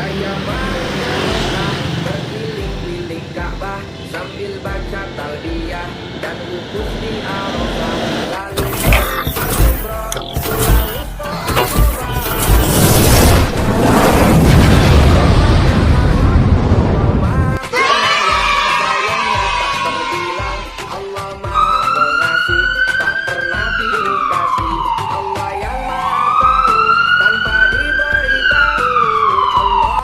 Saya mau ke Mekah, berkeliling-keliling Ka'bah sambil baca talbiyah dan wukuf di Arafah. Lalu umroh, lalu Allah Maha Pengasih, tak pernah pilih kasih. Allah yang Maha Tahu, tanpa diberitahu. Allah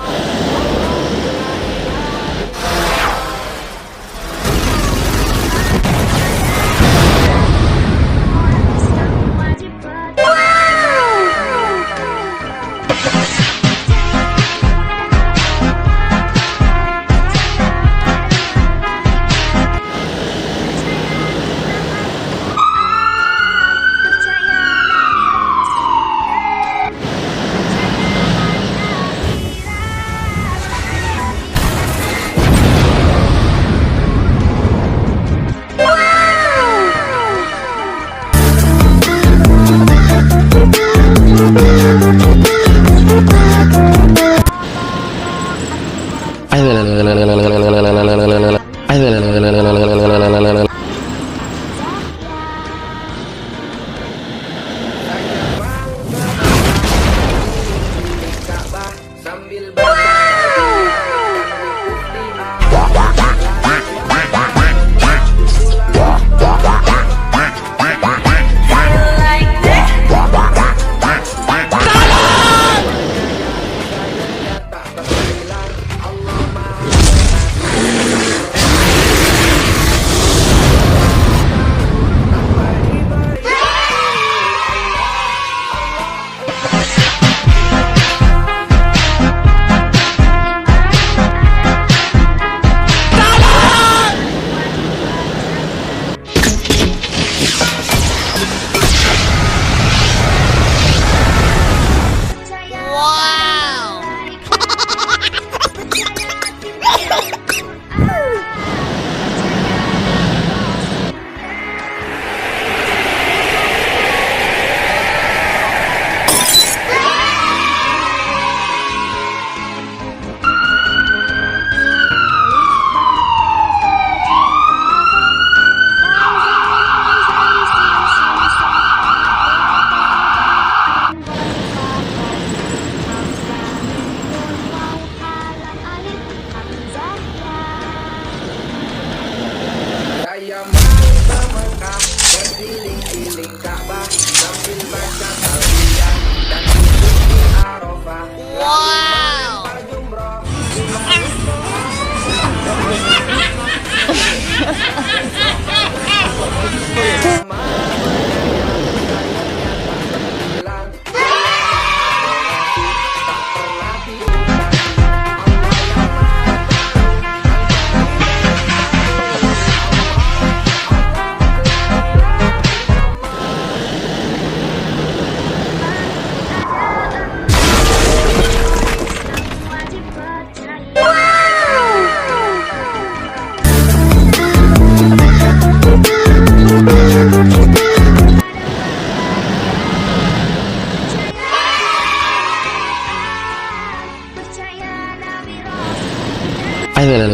sambil baca Saya mau ke Mekah, berkeliling-keliling Ka'bah sambil baca talbiyah dan wukuf di Arafah. Melempar jumroh, Ayo